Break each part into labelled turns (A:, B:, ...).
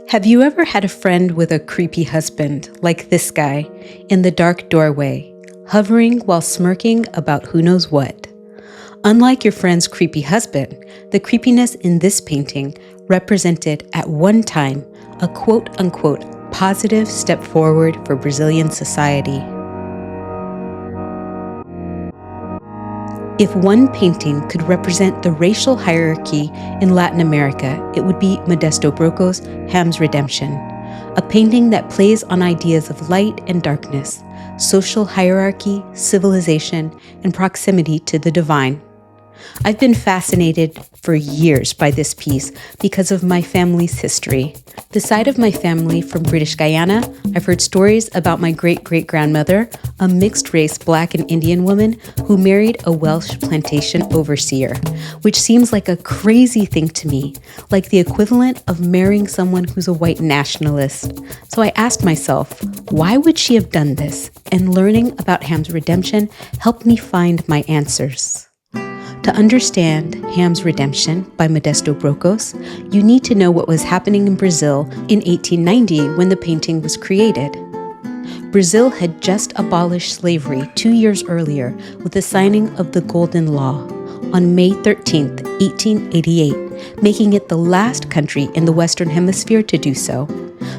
A: Have you ever had a friend with a creepy husband, like this guy, in the dark doorway, hovering while smirking about who knows what? Unlike your friend's creepy husband, the creepiness in this painting represented at one time a quote-unquote positive step forward for Brazilian society. If one painting could represent the racial hierarchy in Latin America, it would be Modesto Broco's Ham's Redemption, a painting that plays on ideas of light and darkness, social hierarchy, civilization, and proximity to the divine. I've been fascinated for years by this piece because of my family's history. The side of my family from British Guyana, I've heard stories about my great-great-grandmother, a mixed-race Black and Indian woman who married a Welsh plantation overseer, which seems like a crazy thing to me, like the equivalent of marrying someone who's a white nationalist. So I asked myself, why would she have done this? And learning about Ham's Redemption helped me find my answers. To understand Ham's Redemption by Modesto Brocos, you need to know what was happening in Brazil in 1890 when the painting was created. Brazil had just abolished slavery 2 years earlier with the signing of the Golden Law on May 13, 1888, making it the last country in the Western Hemisphere to do so.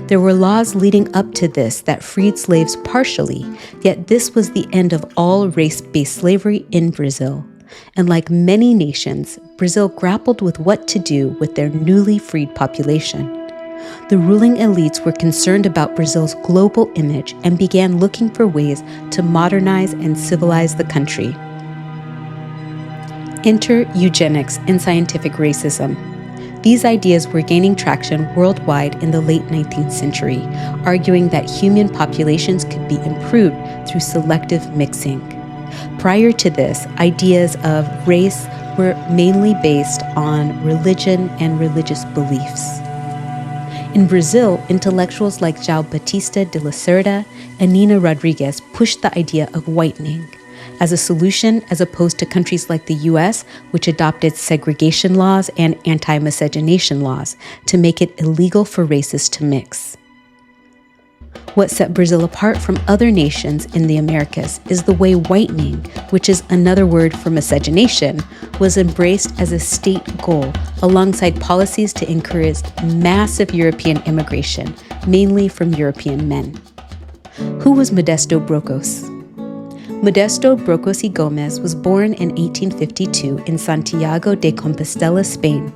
A: There were laws leading up to this that freed slaves partially, yet this was the end of all race-based slavery in Brazil. And like many nations, Brazil grappled with what to do with their newly freed population. The ruling elites were concerned about Brazil's global image and began looking for ways to modernize and civilize the country. Enter eugenics and scientific racism. These ideas were gaining traction worldwide in the late 19th century, arguing that human populations could be improved through selective mixing. Prior to this, ideas of race were mainly based on religion and religious beliefs. In Brazil, intellectuals like João Batista de Lacerda and Nina Rodrigues pushed the idea of whitening as a solution, as opposed to countries like the US, which adopted segregation laws and anti-miscegenation laws to make it illegal for races to mix. What set Brazil apart from other nations in the Americas is the way whitening, which is another word for miscegenation, was embraced as a state goal alongside policies to encourage massive European immigration, mainly from European men. Who was Modesto Brocos? Modesto Brocos y Gomez was born in 1852 in Santiago de Compostela, Spain.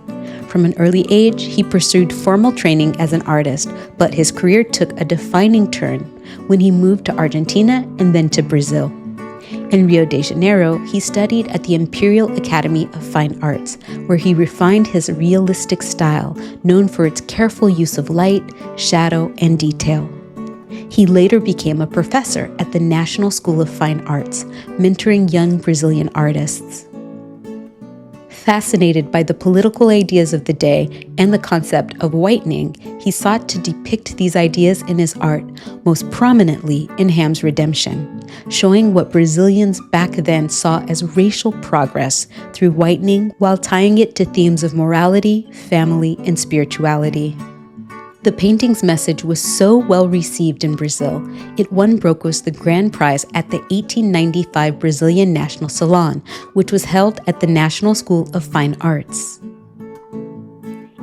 A: From an early age, he pursued formal training as an artist, but his career took a defining turn when he moved to Argentina and then to Brazil. In Rio de Janeiro, he studied at the Imperial Academy of Fine Arts, where he refined his realistic style, known for its careful use of light, shadow, and detail. He later became a professor at the National School of Fine Arts, mentoring young Brazilian artists. Fascinated by the political ideas of the day and the concept of whitening, he sought to depict these ideas in his art, most prominently in Ham's Redemption, showing what Brazilians back then saw as racial progress through whitening while tying it to themes of morality, family, and spirituality. The painting's message was so well received in Brazil, it won Brocos the grand prize at the 1895 Brazilian National Salon, which was held at the National School of Fine Arts.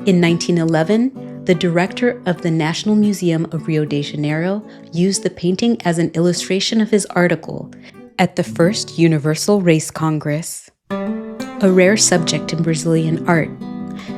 A: In 1911, the director of the National Museum of Rio de Janeiro used the painting as an illustration of his article at the first Universal Race Congress, a rare subject in Brazilian art.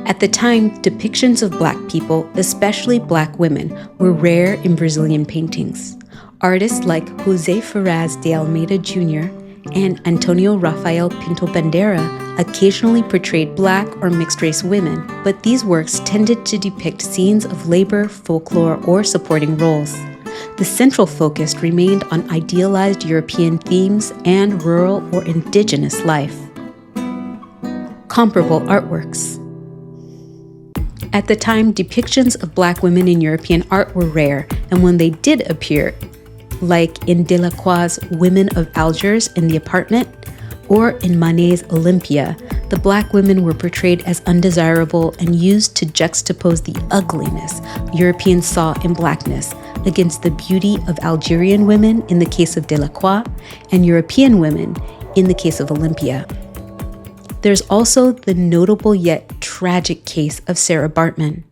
A: At the time, depictions of Black people, especially Black women, were rare in Brazilian paintings. Artists like José Ferraz de Almeida Jr. and Antonio Rafael Pinto Bandeira occasionally portrayed Black or mixed-race women, but these works tended to depict scenes of labor, folklore, or supporting roles. The central focus remained on idealized European themes and rural or indigenous life. Comparable artworks. At the time, depictions of Black women in European art were rare, and when they did appear, like in Delacroix's Women of Algiers in the Apartment, or in Manet's Olympia, the Black women were portrayed as undesirable and used to juxtapose the ugliness Europeans saw in Blackness against the beauty of Algerian women in the case of Delacroix and European women in the case of Olympia. There's also the notable yet tragic case of Sarah Baartman.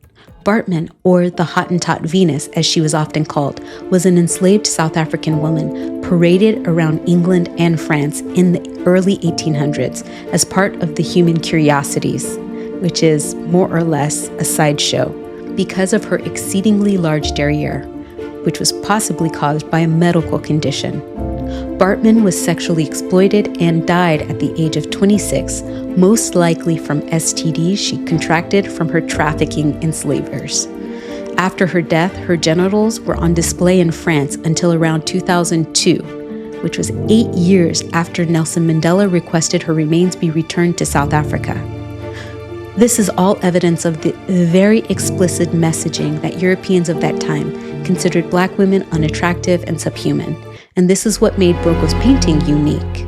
A: Baartman, or the Hottentot Venus as she was often called, was an enslaved South African woman paraded around England and France in the early 1800s as part of the Human Curiosities, which is more or less a sideshow, because of her exceedingly large derriere, which was possibly caused by a medical condition. Baartman was sexually exploited and died at the age of 26, most likely from STDs she contracted from her trafficking enslavers. After her death, her genitals were on display in France until around 2002, which was 8 years after Nelson Mandela requested her remains be returned to South Africa. This is all evidence of the very explicit messaging that Europeans of that time considered Black women unattractive and subhuman. And this is what made Broca's painting unique.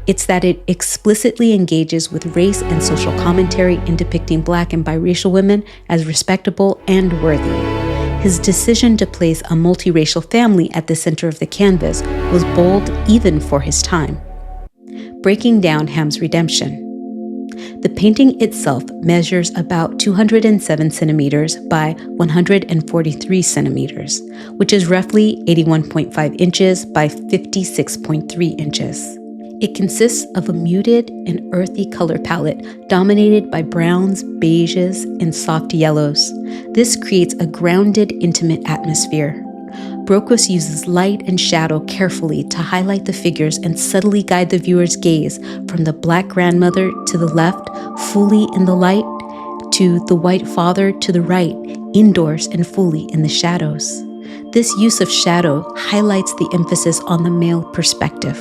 A: It's that it explicitly engages with race and social commentary in depicting Black and biracial women as respectable and worthy. His decision to place a multiracial family at the center of the canvas was bold even for his time. Breaking down Ham's redemption. The painting itself measures about 207 centimeters by 143 centimeters, which is roughly 81.5 inches by 56.3 inches. It consists of a muted and earthy color palette dominated by browns, beiges, and soft yellows. This creates a grounded, intimate atmosphere. Brocos uses light and shadow carefully to highlight the figures and subtly guide the viewer's gaze from the Black grandmother to the left, fully in the light, to the white father to the right, indoors and fully in the shadows. This use of shadow highlights the emphasis on the male perspective.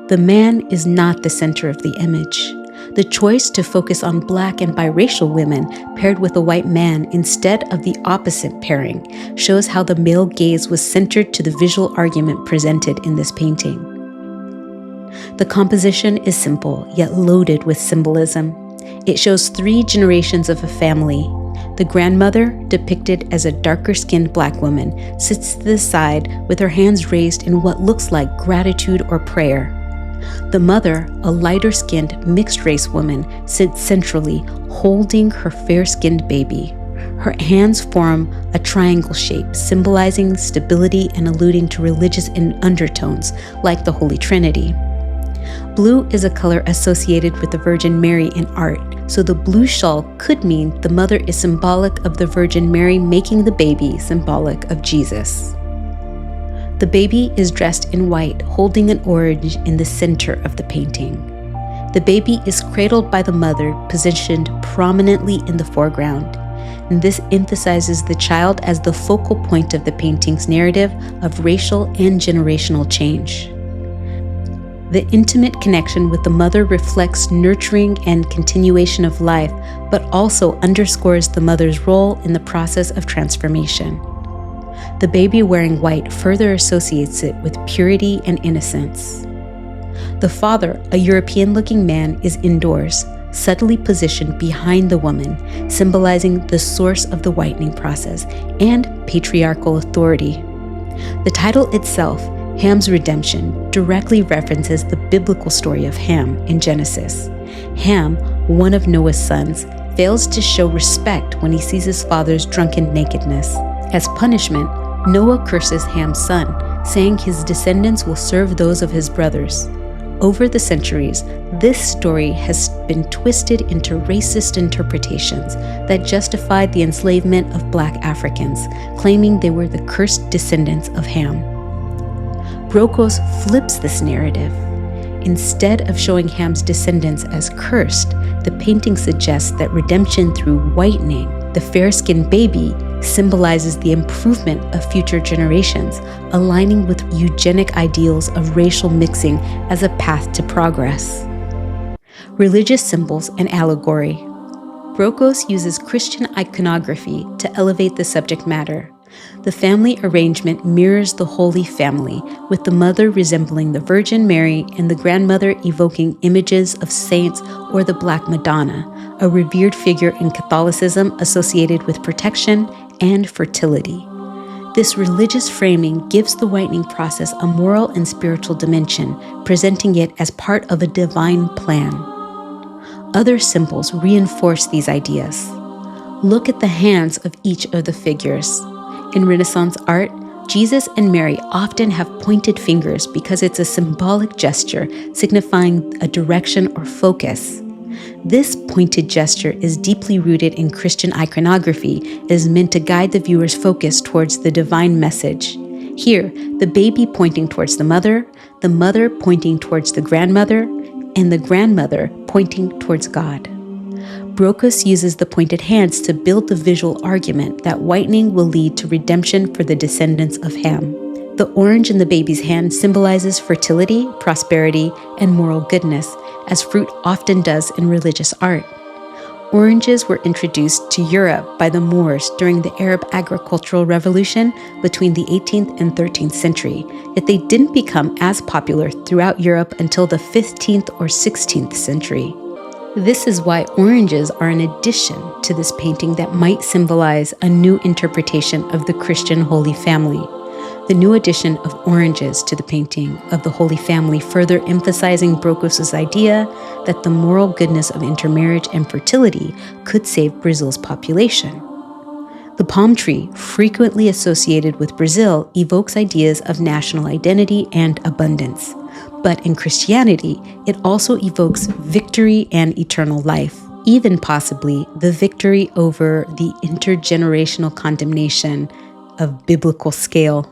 A: The man is not the center of the image. The choice to focus on Black and biracial women paired with a white man instead of the opposite pairing shows how the male gaze was centered to the visual argument presented in this painting. The composition is simple, yet loaded with symbolism. It shows 3 generations of a family. The grandmother, depicted as a darker-skinned Black woman, sits to the side with her hands raised in what looks like gratitude or prayer. The mother, a lighter-skinned mixed-race woman, sits centrally, holding her fair-skinned baby. Her hands form a triangle shape, symbolizing stability and alluding to religious undertones, like the Holy Trinity. Blue is a color associated with the Virgin Mary in art, so the blue shawl could mean the mother is symbolic of the Virgin Mary making the baby symbolic of Jesus. The baby is dressed in white, holding an orange in the center of the painting. The baby is cradled by the mother, positioned prominently in the foreground. And this emphasizes the child as the focal point of the painting's narrative of racial and generational change. The intimate connection with the mother reflects nurturing and continuation of life, but also underscores the mother's role in the process of transformation. The baby wearing white further associates it with purity and innocence. The father, a European-looking man, is indoors, subtly positioned behind the woman, symbolizing the source of the whitening process and patriarchal authority. The title itself, Ham's Redemption, directly references the biblical story of Ham in Genesis. Ham, one of Noah's sons, fails to show respect when he sees his father's drunken nakedness. As punishment, Noah curses Ham's son, saying his descendants will serve those of his brothers. Over the centuries, this story has been twisted into racist interpretations that justified the enslavement of Black Africans, claiming they were the cursed descendants of Ham. Brocos flips this narrative. Instead of showing Ham's descendants as cursed, the painting suggests that redemption through whitening, the fair-skinned baby, symbolizes the improvement of future generations, aligning with eugenic ideals of racial mixing as a path to progress. Religious symbols and allegory. Brocos uses Christian iconography to elevate the subject matter. The family arrangement mirrors the Holy Family, with the mother resembling the Virgin Mary and the grandmother evoking images of saints or the Black Madonna, a revered figure in Catholicism associated with protection and fertility. This religious framing gives the whitening process a moral and spiritual dimension, presenting it as part of a divine plan. Other symbols reinforce these ideas. Look at the hands of each of the figures. In Renaissance art, Jesus and Mary often have pointed fingers because it's a symbolic gesture signifying a direction or focus. This pointed gesture is deeply rooted in Christian iconography and is meant to guide the viewer's focus towards the divine message. Here, the baby pointing towards the mother pointing towards the grandmother, and the grandmother pointing towards God. Brockus uses the pointed hands to build the visual argument that whitening will lead to redemption for the descendants of Ham. The orange in the baby's hand symbolizes fertility, prosperity, and moral goodness, as fruit often does in religious art. Oranges were introduced to Europe by the Moors during the Arab agricultural revolution between the 18th and 13th century, yet they didn't become as popular throughout Europe until the 15th or 16th century. This is why oranges are an addition to this painting that might symbolize a new interpretation of the Christian Holy Family. The new addition of oranges to the painting of the Holy Family further emphasizing Brockus's idea that the moral goodness of intermarriage and fertility could save Brazil's population. The palm tree, frequently associated with Brazil, evokes ideas of national identity and abundance. But in Christianity, it also evokes victory and eternal life, even possibly the victory over the intergenerational condemnation of biblical scale.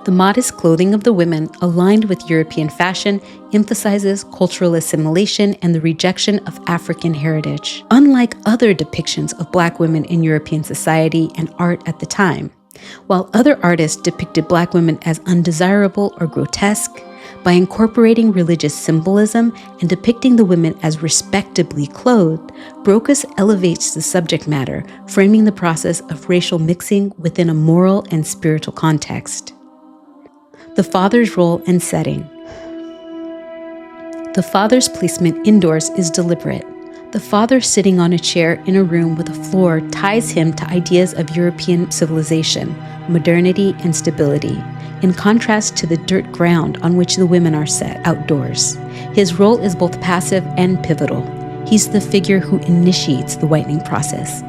A: The modest clothing of the women, aligned with European fashion, emphasizes cultural assimilation and the rejection of African heritage. Unlike other depictions of Black women in European society and art at the time, while other artists depicted Black women as undesirable or grotesque, by incorporating religious symbolism and depicting the women as respectably clothed, Brockus elevates the subject matter, framing the process of racial mixing within a moral and spiritual context. The father's role and setting. The father's placement indoors is deliberate. The father sitting on a chair in a room with a floor ties him to ideas of European civilization, modernity, and stability, in contrast to the dirt ground on which the women are set outdoors. His role is both passive and pivotal. He's the figure who initiates the whitening process,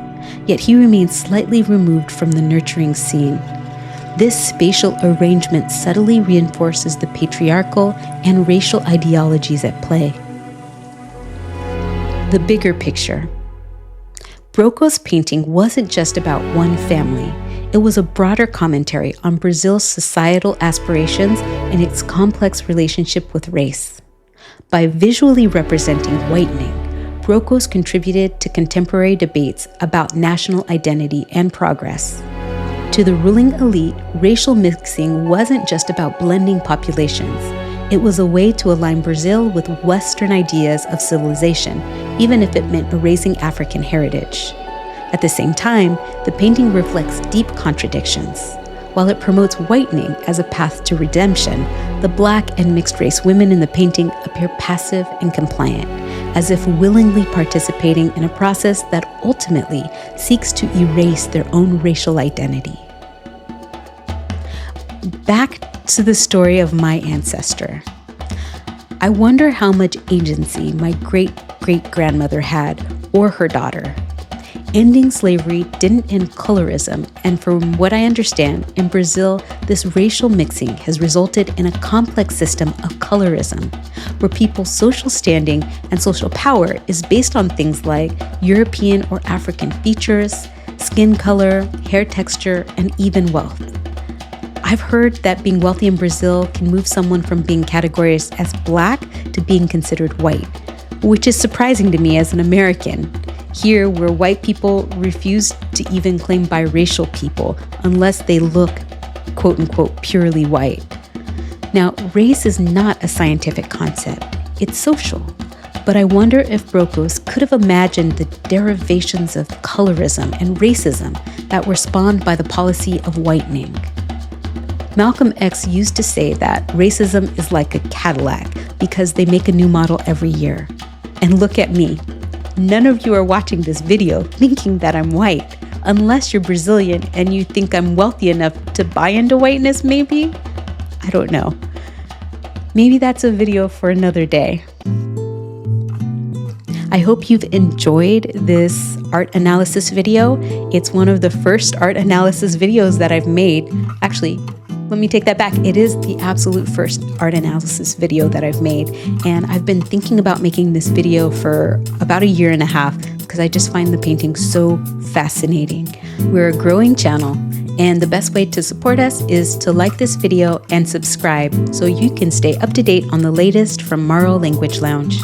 A: yet he remains slightly removed from the nurturing scene. This spatial arrangement subtly reinforces the patriarchal and racial ideologies at play. The bigger picture. Brockus's painting wasn't just about one family. It was a broader commentary on Brazil's societal aspirations and its complex relationship with race. By visually representing whitening, Brockus contributed to contemporary debates about national identity and progress. To the ruling elite, racial mixing wasn't just about blending populations. It was a way to align Brazil with Western ideas of civilization, even if it meant erasing African heritage. At the same time, the painting reflects deep contradictions. While it promotes whitening as a path to redemption, the Black and mixed-race women in the painting appear passive and compliant, as if willingly participating in a process that ultimately seeks to erase their own racial identity. Back to the story of my ancestor. I wonder how much agency my great-great-grandmother had, or her daughter. Ending slavery didn't end colorism, and from what I understand, in Brazil, this racial mixing has resulted in a complex system of colorism, where people's social standing and social power is based on things like European or African features, skin color, hair texture, and even wealth. I've heard that being wealthy in Brazil can move someone from being categorized as Black to being considered white, which is surprising to me as an American. Here, where white people refuse to even claim biracial people unless they look, quote unquote, purely white. Now, race is not a scientific concept, it's social. But I wonder if Brokos could have imagined the derivations of colorism and racism that were spawned by the policy of whitening. Malcolm X used to say that racism is like a Cadillac because they make a new model every year. And look at me. None of you are watching this video thinking that I'm white, unless you're Brazilian and you think I'm wealthy enough to buy into whiteness, maybe? I don't know. Maybe that's a video for another day. I hope you've enjoyed this art analysis video. It's one of the first art analysis videos that I've made. Actually, let me take that back. It is the absolute first art analysis video that I've made. And I've been thinking about making this video for about a year and a half because I just find the painting so fascinating. We're a growing channel, and the best way to support us is to like this video and subscribe so you can stay up to date on the latest from Maro Language Lounge.